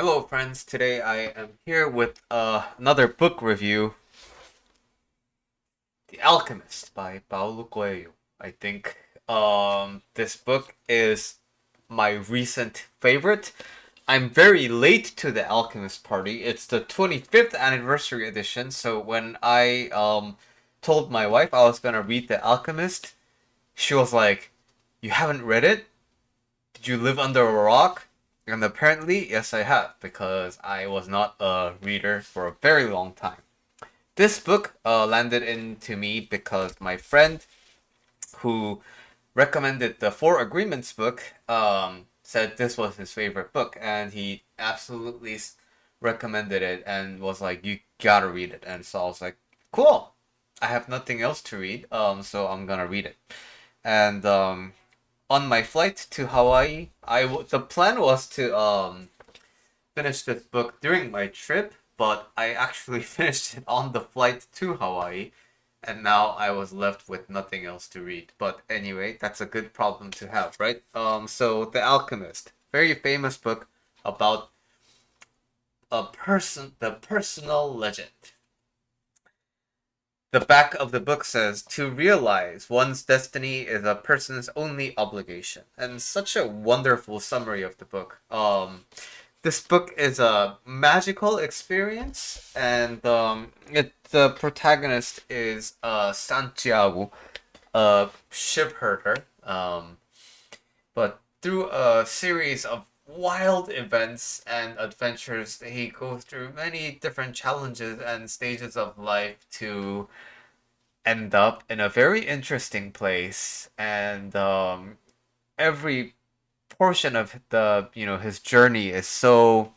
Hello, friends. Today I am here with another book review, The Alchemist by Paulo Coelho. I think this book is my recent favorite. I'm very late to the Alchemist party. It's the 25th anniversary edition, so when I told my wife I was gonna read The Alchemist, she was like, "You haven't read it? Did you live under a rock?" And apparently, yes, I have, because I was not a reader for a very long time. This book landed into me because my friend who recommended the Four Agreements book said this was his favorite book, and he absolutely recommended it and was like, "You gotta read it." And so I was like, "Cool, I have nothing else to read, so I'm gonna read it." And on my flight to Hawaii, the plan was to finish this book during my trip, but I actually finished it on the flight to Hawaii, and now I was left with nothing else to read. But anyway, that's a good problem to have, right? So The Alchemist, very famous book about the personal legend. The back of the book says, "To realize one's destiny is a person's only obligation." And such a wonderful summary of the book. This book is a magical experience, and the protagonist is Santiago, a ship herder. But through a series of wild events and adventures, he goes through many different challenges and stages of life to end up in a very interesting place. And every portion of the his journey is so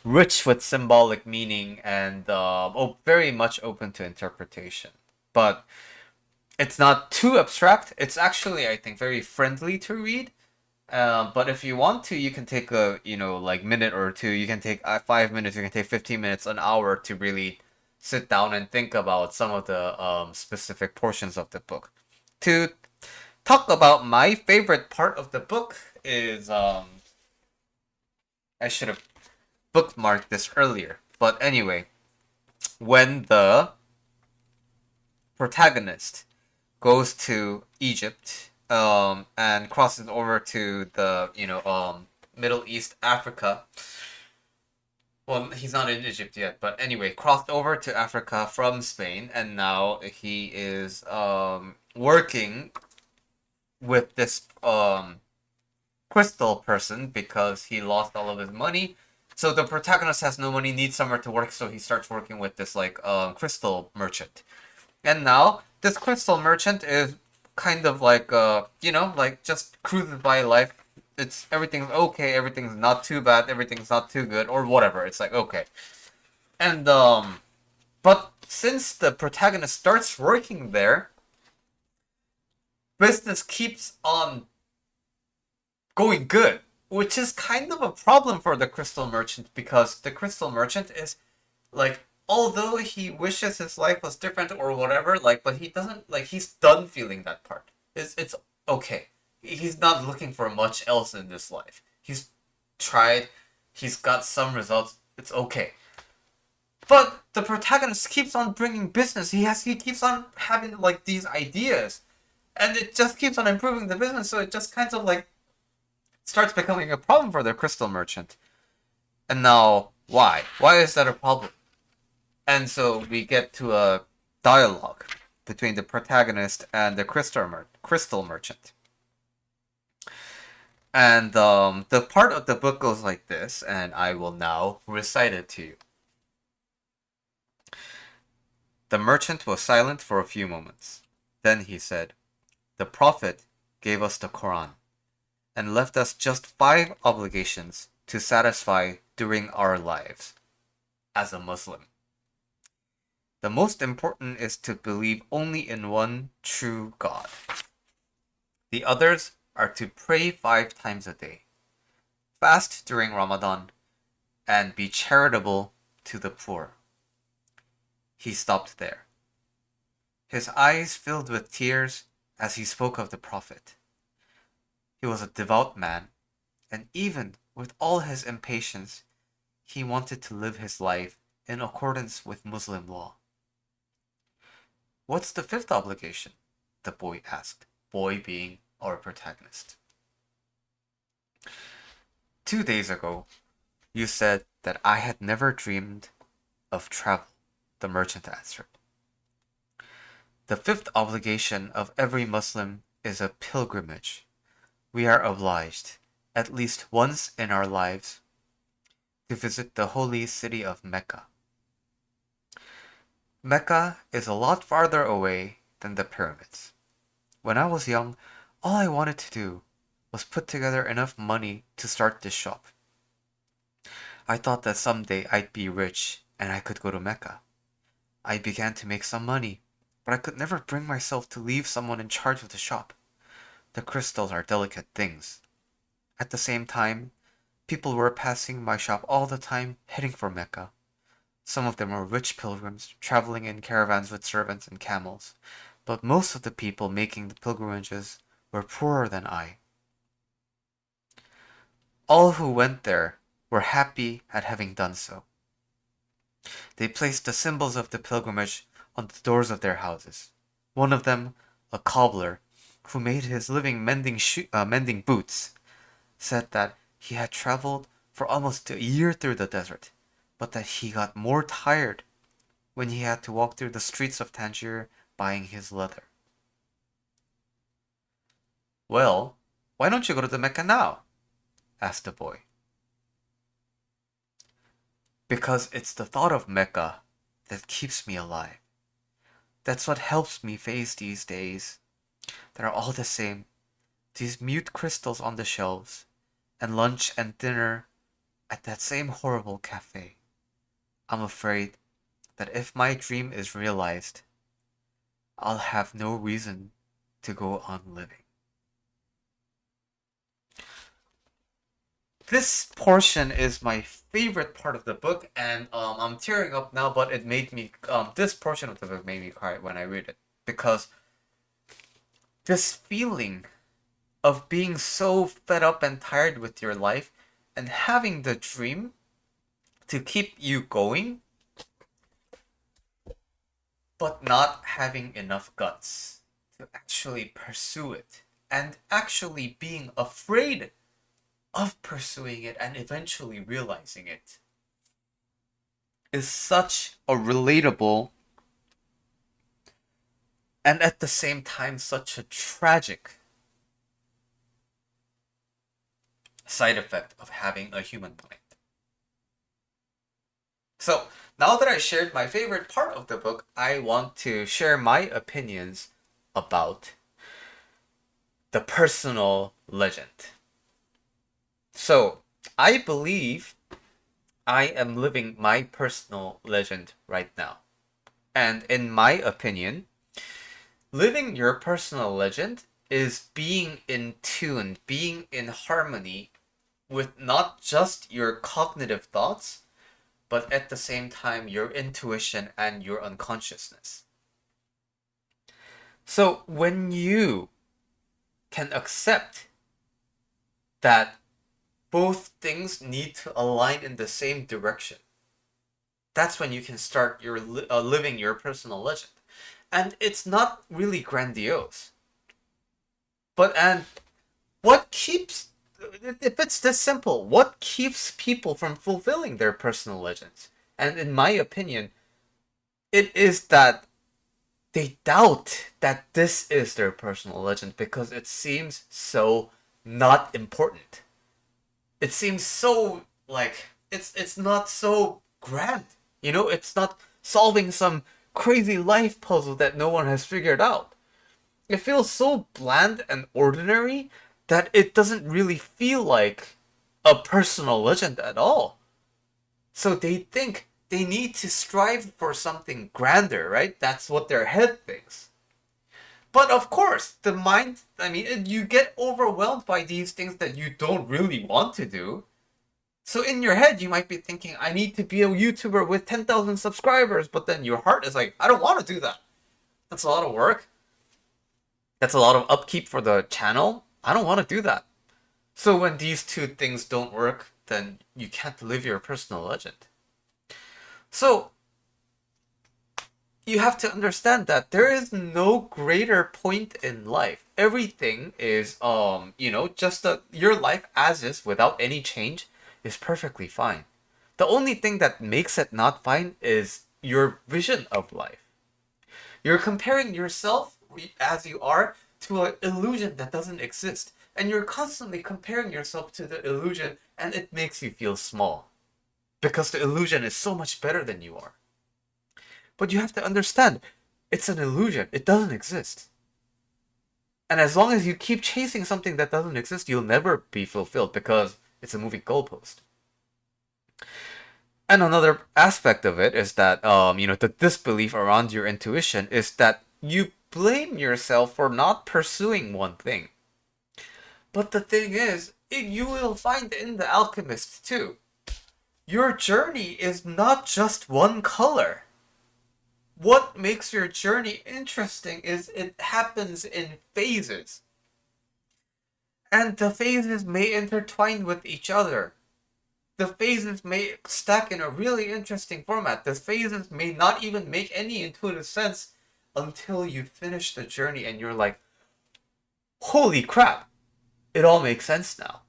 rich with symbolic meaning and very much open to interpretation. But it's not too abstract. It's actually, I think, very friendly to read. But if you want to, you can take a like minute or two. You can take 5 minutes. You can take 15 minutes, an hour to really sit down and think about some of the specific portions of the book. To talk about my favorite part of the book is I should have bookmarked this earlier. But anyway, when the protagonist goes to Egypt and crosses over to the Middle East, Africa. Well, he's not in Egypt yet, but anyway, crossed over to Africa from Spain, and now he is working with this crystal person because he lost all of his money. So the protagonist has no money, needs somewhere to work, so he starts working with this like crystal merchant. And now this crystal merchant is kind of like like just cruises by life. It's everything's okay, everything's not too bad, everything's not too good, or whatever. It's like okay. And but since the protagonist starts working there, business keeps on going good, which is kind of a problem for the crystal merchant because the crystal merchant is like although he wishes his life was different or whatever, like but he doesn't like he's done feeling that part. It's okay. He's not looking for much else in this life. He's tried, he's got some results. It's okay. But the protagonist keeps on bringing business. He keeps on having like these ideas and it just keeps on improving the business, so it just kind of like starts becoming a problem for the crystal merchant. And now, why? Why is that a problem? And so we get to a dialogue between the protagonist and the crystal merchant. And the part of the book goes like this, and I will now recite it to you. The merchant was silent for a few moments. Then he said, "The Prophet gave us the Quran and left us just 5 obligations to satisfy during our lives as a Muslim. The most important is to believe only in one true God. The others are to pray 5 times a day, fast during Ramadan, and be charitable to the poor." He stopped there. His eyes filled with tears as he spoke of the Prophet. He was a devout man, and even With all his impatience, he wanted to live his life in accordance with Muslim law. What's the fifth obligation? The boy asked, boy being our protagonist. 2 days ago, you said that I had never dreamed of travel, the merchant answered. The fifth obligation of every Muslim is a pilgrimage. We are obliged, at least once in our lives, to visit the holy city of Mecca. Mecca is a lot farther away than the pyramids. When I was young, all I wanted to do was put together enough money to start this shop. I thought that someday I'd be rich and I could go to Mecca. I began to make some money, but I could never bring myself to leave someone in charge of the shop. The crystals are delicate things. At the same time, people were passing my shop all the time, heading for Mecca. Some of them were rich pilgrims, traveling in caravans with servants and camels, but most of the people making the pilgrimages were poorer than I. All who went there were happy at having done so. They placed the symbols of the pilgrimage on the doors of their houses. One of them, a cobbler, who made his living mending boots, said that he had traveled for almost a year through the desert, but that he got more tired when he had to walk through the streets of Tangier buying his leather. Well, why don't you go to the Mecca now? Asked the boy. Because it's the thought of Mecca that keeps me alive. That's what helps me face these days. They're all the same. These mute crystals on the shelves, and lunch and dinner at that same horrible cafe. I'm afraid that if my dream is realized, I'll have no reason to go on living. This portion is my favorite part of the book, and I'm tearing up now, but it made me, this portion of the book made me cry when I read it, because this feeling of being so fed up and tired with your life and having the dream to keep you going, but not having enough guts to actually pursue it, and actually being afraid of pursuing it and eventually realizing it, is such a relatable and at the same time such a tragic side effect of having a human mind. So, now that I shared my favorite part of the book, I want to share my opinions about the personal legend. So, I believe I am living my personal legend right now. And in my opinion, living your personal legend is being in tune, being in harmony with not just your cognitive thoughts, but at the same time your intuition and your unconsciousness. So when you can accept that both things need to align in the same direction, that's when you can start your living your personal legend. And it's not really grandiose. And what keeps, if it's this simple, what keeps people from fulfilling their personal legends? And in my opinion, it is that they doubt that this is their personal legend because it seems so not important. It seems so like it's not so grand. You know, it's not solving some crazy life puzzle that no one has figured out. It feels so bland and ordinary that it doesn't really feel like a personal legend at all. So they think they need to strive for something grander, right? That's what their head thinks. But of course, the mind, you get overwhelmed by these things that you don't really want to do. So in your head, you might be thinking, I need to be a YouTuber with 10,000 subscribers. But then your heart is like, I don't want to do that. That's a lot of work. That's a lot of upkeep for the channel. I don't want to do that. So when these two things don't work, then you can't live your personal legend. So you have to understand that there is no greater point in life. Everything is just your life as is without any change is perfectly fine. The only thing that makes it not fine is your vision of life. You're comparing yourself as you are to an illusion that doesn't exist. And you're constantly comparing yourself to the illusion, and it makes you feel small. Because the illusion is so much better than you are. But you have to understand, it's an illusion. It doesn't exist. And as long as you keep chasing something that doesn't exist, you'll never be fulfilled because it's a moving goalpost. And another aspect of it is that, the disbelief around your intuition is that you blame yourself for not pursuing one thing. But the thing is, you will find in The Alchemist too. Your journey is not just one color. What makes your journey interesting is it happens in phases. And the phases may intertwine with each other. The phases may stack in a really interesting format. The phases may not even make any intuitive sense until you finish the journey and you're like, holy crap, it all makes sense now.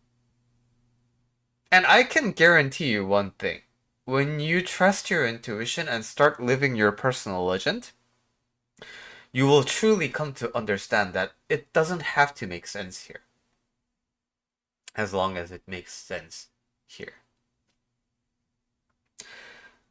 And I can guarantee you one thing. When you trust your intuition and start living your personal legend, you will truly come to understand that it doesn't have to make sense here. As long as it makes sense here.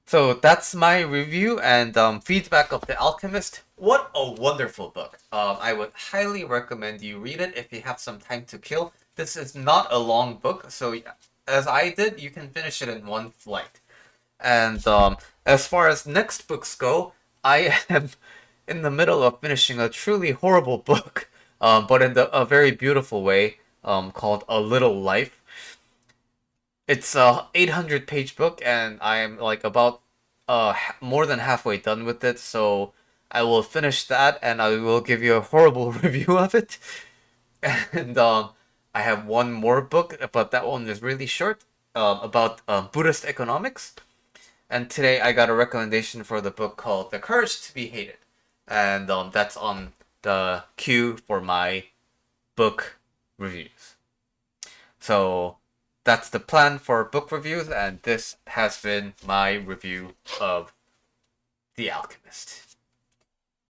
So that's my review and feedback of The Alchemist. What a wonderful book. I would highly recommend you read it if you have some time to kill. This is not a long book, so as I did, you can finish it in one flight. And as far as next books go, I am in the middle of finishing a truly horrible book, but in a very beautiful way, called A Little Life. It's a 800-page book, and I'm like about more than halfway done with it. So I will finish that, and I will give you a horrible review of it. And I have one more book, but that one is really short, about Buddhist economics. And today I got a recommendation for the book called The Courage to Be Hated, and that's on the queue for my book reviews. So that's the plan for book reviews, and this has been my review of The Alchemist.